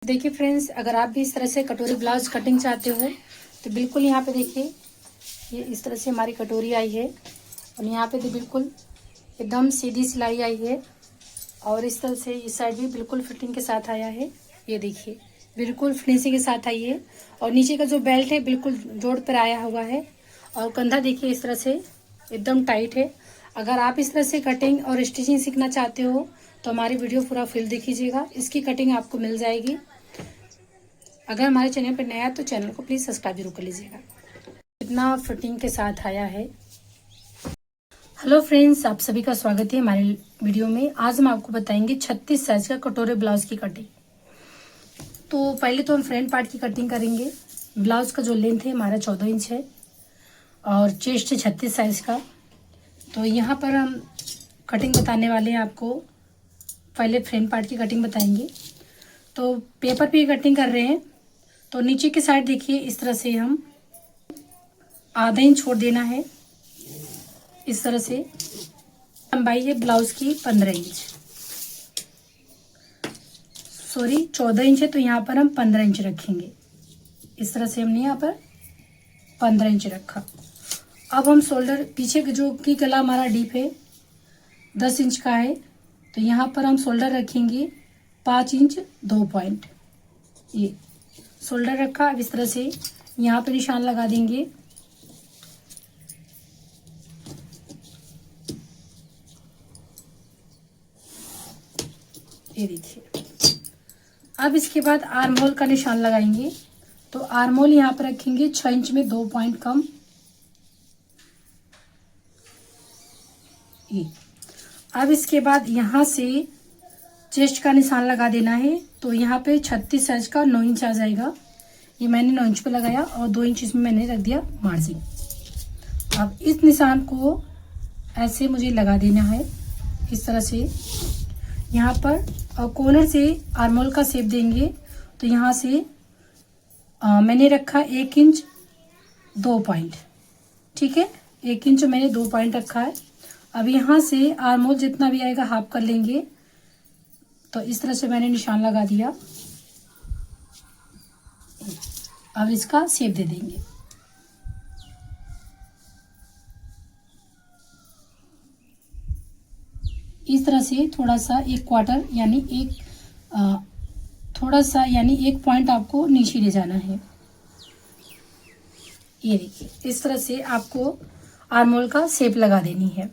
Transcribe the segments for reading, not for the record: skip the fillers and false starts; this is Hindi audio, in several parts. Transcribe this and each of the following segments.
देखिए फ्रेंड्स, अगर आप भी इस तरह से कटोरी ब्लाउज कटिंग चाहते हो तो बिल्कुल यहाँ पे देखिए, ये इस तरह से हमारी कटोरी आई है और यहाँ पे तो बिल्कुल एकदम सीधी सिलाई आई है और इस तरह से इस साइड भी बिल्कुल फिटिंग के साथ आया है। ये देखिए बिल्कुल फिनिशिंग के साथ आई है और नीचे का जो बेल्ट है बिल्कुल जोड़ पर आया हुआ है और कंधा देखिए इस तरह से एकदम टाइट है। अगर आप इस तरह से कटिंग और स्टिचिंग सीखना चाहते हो तो हमारी वीडियो पूरा फुल देखिएगा, इसकी कटिंग आपको मिल जाएगी। अगर हमारे चैनल पर नया है तो चैनल को प्लीज़ सब्सक्राइब जरूर कर लीजिएगा। इतना फिटिंग के साथ आया है। हेलो फ्रेंड्स, आप सभी का स्वागत है हमारे वीडियो में। आज हम आपको बताएंगे 36 साइज का कटोरे ब्लाउज की कटिंग। तो पहले तो हम फ्रंट पार्ट की कटिंग करेंगे। ब्लाउज का जो लेंथ है हमारा 14 इंच है और चेस्ट है 36 साइज का। तो यहाँ पर हम कटिंग बताने वाले हैं आपको। पहले फ्रंट पार्ट की कटिंग बताएंगे। तो पेपर पे कटिंग कर रहे हैं तो नीचे की साइड देखिए इस तरह से हम आधा इंच छोड़ देना है। इस तरह से लंबाई है ब्लाउज की 15 इंच, सॉरी 14 इंच है तो यहाँ पर हम 15 इंच रखेंगे। इस तरह से हमने यहाँ पर 15 इंच रखा। अब हम शोल्डर पीछे जो की गला हमारा डीप है 10 इंच का है तो यहाँ पर हम शोल्डर रखेंगे 5 इंच 2 पॉइंट। ये शोल्डर रखा। अब इस तरह से यहाँ पे निशान लगा देंगे। ये देखिए। अब इसके बाद आर्म होल का निशान लगाएंगे। तो आर्म होल यहाँ पर रखेंगे 6 इंच में 2 पॉइंट कम। ये अब इसके बाद यहाँ से चेस्ट का निशान लगा देना है। तो यहाँ पे 36 साइज का 9 इंच आ जाएगा। ये मैंने 9 इंच पे लगाया और 2 इंच इसमें मैंने रख दिया मार्जिन। अब इस निशान को ऐसे मुझे लगा देना है इस तरह से यहाँ पर। और कॉर्नर से आर्मोल का शेप देंगे। तो यहाँ से मैंने रखा 1 इंच 2 पॉइंट। ठीक है, 1 इंच मैंने 2 पॉइंट रखा है। अब यहाँ से आर्मोल जितना भी आएगा हाफ कर लेंगे। तो इस तरह से मैंने निशान लगा दिया। अब इसका शेप दे देंगे। इस तरह से थोड़ा सा 1 क्वार्टर यानी थोड़ा सा यानी 1 पॉइंट आपको नीचे ले जाना है। ये देखिए इस तरह से आपको आर्मोल का शेप लगा देनी है।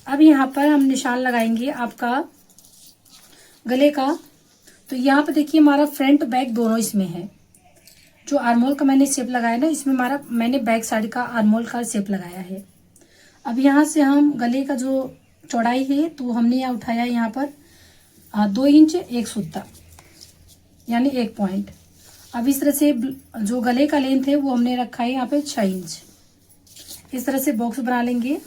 अब यहाँ पर हम निशान लगाएंगे आपका गले का। तो यहाँ पर देखिए हमारा फ्रंट बैक दोनों इसमें है। जो आर्मोल का मैंने शेप लगाया ना, इसमें मैंने बैक साइड का आर्मोल का शेप लगाया है। अब यहाँ से हम गले का जो चौड़ाई है तो हमने यहाँ उठाया यहाँ पर 2 इंच 1 सूता यानी 1 पॉइंट। अब इस तरह से जो गले का लेंथ है वो हमने रखा है यहाँ पे 6 इंच। इस तरह से बॉक्स बना लेंगे।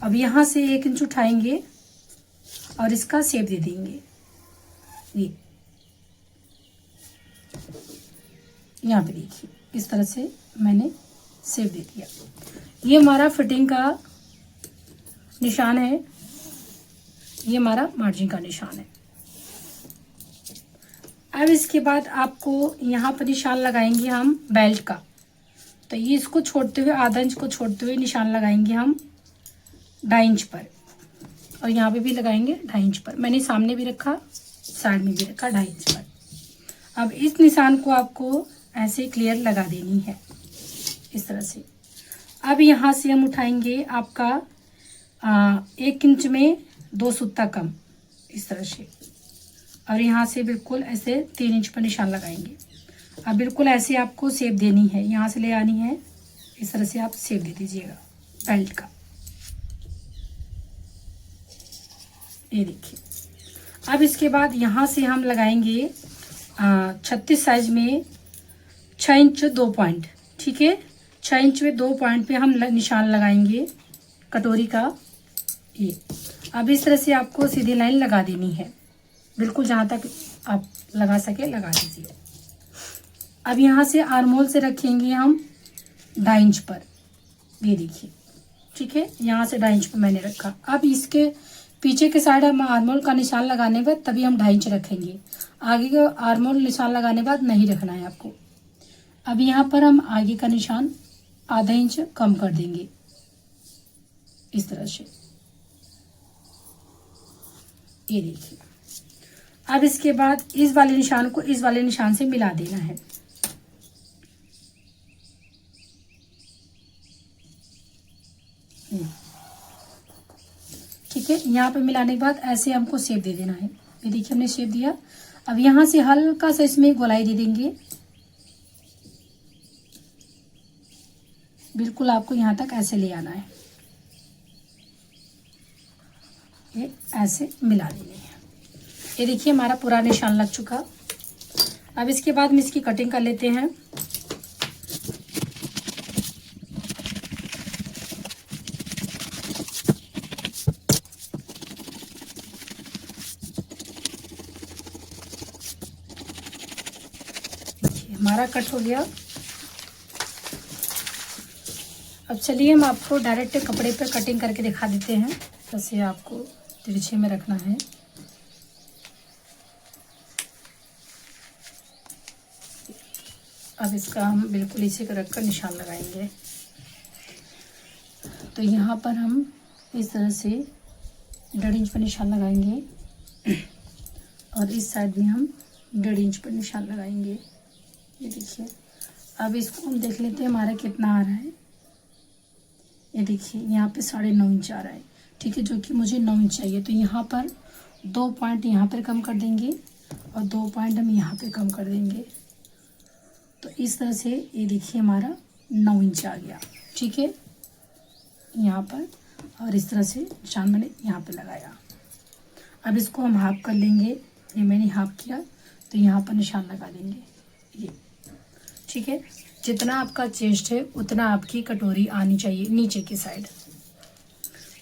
अब यहाँ से 1 इंच उठाएंगे और इसका शेप दे देंगे। ये यहाँ पे देखिए इस तरह से मैंने शेप दे दिया। ये हमारा फिटिंग का निशान है। ये हमारा मार्जिन का निशान है। अब इसके बाद आपको यहाँ पर निशान लगाएंगे हम बेल्ट का। तो ये इसको छोड़ते हुए आधा इंच को छोड़ते हुए निशान लगाएंगे हम 2.5 इंच पर और यहाँ पे भी लगाएंगे 2.5 इंच पर। मैंने सामने भी रखा, साइड में भी रखा 2.5 इंच पर। अब इस निशान को आपको ऐसे क्लियर लगा देनी है इस तरह से। अब यहाँ से हम उठाएंगे आपका 1 इंच में 2 सूता कम इस तरह से और यहाँ से बिल्कुल ऐसे 3 इंच पर निशान लगाएंगे। अब बिल्कुल ऐसे आपको शेप देनी है, यहाँ से ले आनी है। इस तरह से आप शेप दे दीजिएगा बेल्ट का। ये देखिए। अब इसके बाद यहाँ से हम लगाएंगे 36 साइज में 6 इंच 2 पॉइंट। ठीक है, 6 इंच में 2 पॉइंट पे हम निशान लगाएंगे कटोरी का। ये अब इस तरह से आपको सीधी लाइन लगा देनी है, बिल्कुल जहाँ तक आप लगा सके लगा दीजिए। अब यहाँ से आर्मोल से रखेंगे हम 2.5 इंच पर। ये देखिए, ठीक है, यहाँ से 2.5 इंच पर मैंने रखा। अब इसके पीछे के साइड हम आर्मोल का निशान लगाने के बाद तभी हम 2.5 इंच रखेंगे। आगे का आर्मोल निशान लगाने के बाद नहीं रखना है आपको। अब यहाँ पर हम आगे का निशान आधा इंच कम कर देंगे इस तरह से। ये देखिए। अब इसके बाद इस वाले निशान को इस वाले निशान से मिला देना है। ठीक है, यहाँ पे मिलाने के बाद ऐसे हमको शेप दे देना है। ये देखिए हमने शेप दिया। अब यहाँ से हल्का सा इसमें गोलाई दे देंगे। बिल्कुल आपको यहाँ तक ऐसे ले आना है। ये ऐसे मिला देनी है। ये देखिए हमारा पूरा निशान लग चुका। अब इसके बाद हम इसकी कटिंग कर लेते हैं। हमारा कट हो गया। अब चलिए हम आपको डायरेक्ट कपड़े पर कटिंग करके दिखा देते हैं। जैसे आपको तिरछे में रखना है। अब इसका हम बिल्कुल इसी को रखकर निशान लगाएंगे। तो यहाँ पर हम इस तरह से 1.5 इंच पर निशान लगाएंगे और इस साइड भी हम 1.5 इंच पर निशान लगाएंगे। ये देखिए। अब इसको हम देख लेते हैं हमारा कितना आ रहा है। ये देखिए यहाँ पे 9.5 इंच आ रहा है। ठीक है, जो कि मुझे 9 इंच चाहिए। तो यहाँ पर 2 पॉइंट यहाँ पर कम कर देंगे और 2 पॉइंट हम यहाँ पे कम कर देंगे। तो इस तरह से ये देखिए हमारा 9 इंच आ गया। ठीक है, यहाँ पर और इस तरह से निशान मैंने यहाँ पे लगाया। अब इसको हम हाफ कर लेंगे। ये मैंने हाफ किया तो यहाँ पर निशान लगा देंगे ये। ठीक है, जितना आपका चेस्ट है उतना आपकी कटोरी आनी चाहिए नीचे की साइड।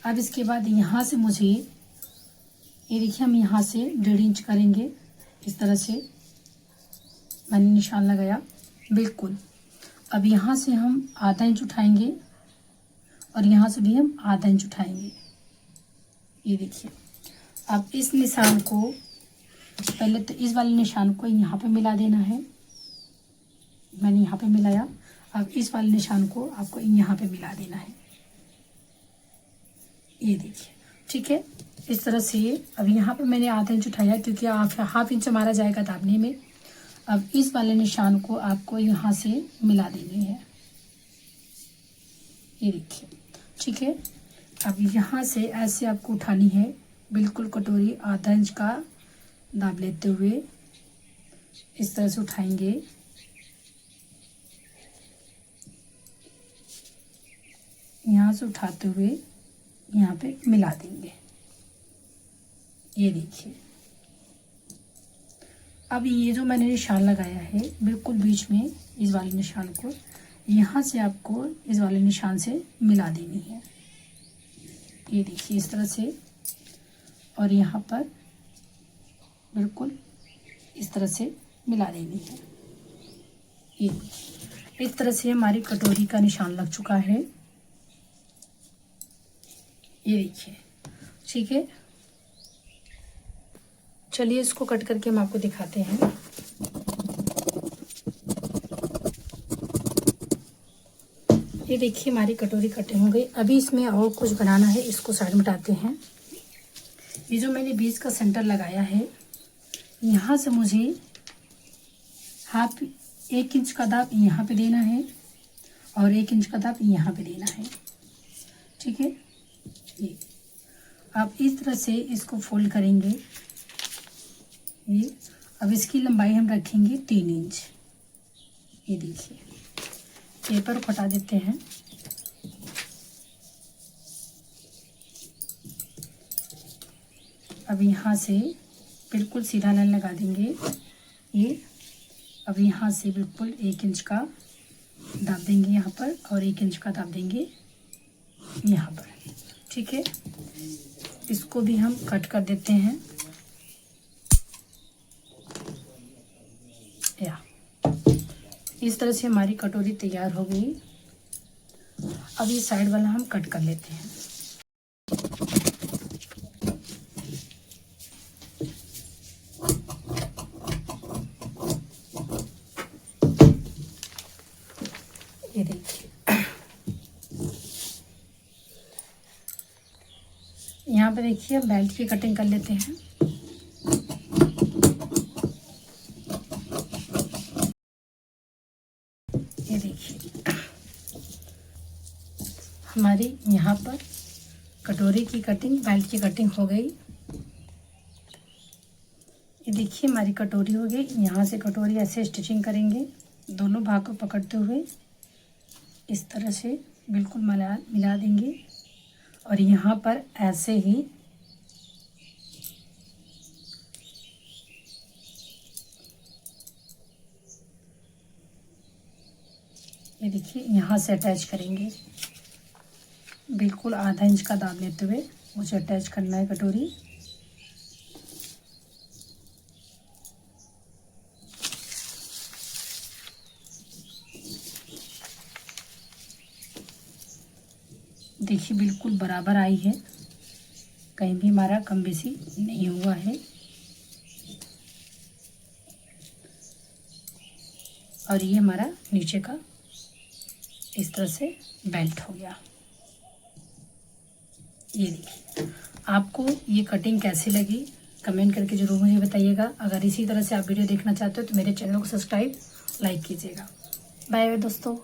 अब इसके बाद यहाँ से मुझे ये देखिए हम यहाँ से 1.5 इंच करेंगे। इस तरह से मैंने निशान लगाया बिल्कुल। अब यहाँ से हम आधा इंच उठाएंगे और यहाँ से भी हम आधा इंच उठाएंगे। ये देखिए। अब इस निशान को पहले तो इस वाले निशान को यहाँ पे मिला देना है। मैंने यहाँ पे मिलाया। अब इस वाले निशान को आपको यहाँ पे मिला देना है। ये देखिए। ठीक है, इस तरह से। अब यहाँ पे मैंने आधा इंच उठाया क्योंकि हाफ इंच हमारा जाएगा दाबने में। अब इस वाले निशान को आपको यहाँ से मिला देनी है। ये देखिए। ठीक है, अब यहाँ से ऐसे आपको उठानी है। बिल्कुल कटोरी आधा इंच का दाब लेते हुए इस तरह से उठाएंगे। यहाँ से उठाते हुए यहाँ पे मिला देंगे। ये देखिए। अब ये जो मैंने निशान लगाया है बिल्कुल बीच में, इस वाले निशान को यहाँ से आपको इस वाले निशान से मिला देनी है। ये देखिए इस तरह से। और यहाँ पर बिल्कुल इस तरह से मिला देनी है। ये इस तरह से हमारी कटोरी का निशान लग चुका है। ये देखिए। ठीक है, चलिए इसको कट करके हम आपको दिखाते हैं। ये देखिए हमारी कटोरी कटिंग हो गई। अभी इसमें और कुछ बनाना है, इसको साइड में हटाते हैं। ये जो मैंने बीच का सेंटर लगाया है, यहाँ से मुझे 1 इंच का दाब यहाँ पे देना है और 1 इंच का दाब यहाँ पे देना है। ठीक है, ये आप इस तरह से इसको फोल्ड करेंगे। ये अब इसकी लंबाई हम रखेंगे 3 इंच। ये देखिए, पेपर को हटा देते हैं। अब यहाँ से बिल्कुल सीधा लाइन लगा देंगे। ये अब यहाँ से बिल्कुल 1 इंच का दाब देंगे यहाँ पर और 1 इंच का दाब देंगे यहाँ पर। ठीक है, इसको भी हम कट कर देते हैं। या इस तरह से हमारी कटोरी तैयार हो गई। अब ये साइड वाला हम कट कर लेते हैं। ये देखिए, यहाँ पे देखिए बेल्ट की कटिंग कर लेते हैं। ये देखिए हमारी यहाँ पर कटोरी की कटिंग, बेल्ट की कटिंग हो गई। ये देखिए हमारी कटोरी हो गई। यहाँ से कटोरी ऐसे स्टिचिंग करेंगे, दोनों भाग को पकड़ते हुए इस तरह से बिल्कुल मिला देंगे और यहाँ पर ऐसे ही ये देखिए यहाँ से अटैच करेंगे। बिल्कुल आधा इंच का दाब लेते हुए मुझे अटैच करना है कटोरी। देखिए बिल्कुल बराबर आई है, कहीं भी हमारा कम बेसी नहीं हुआ है। और ये हमारा नीचे का इस तरह से बेल्ट हो गया। ये देखिए, आपको ये कटिंग कैसी लगी कमेंट करके जरूर मुझे बताइएगा। अगर इसी तरह से आप वीडियो देखना चाहते हो तो मेरे चैनल को सब्सक्राइब, लाइक कीजिएगा। बाय बाय दोस्तों।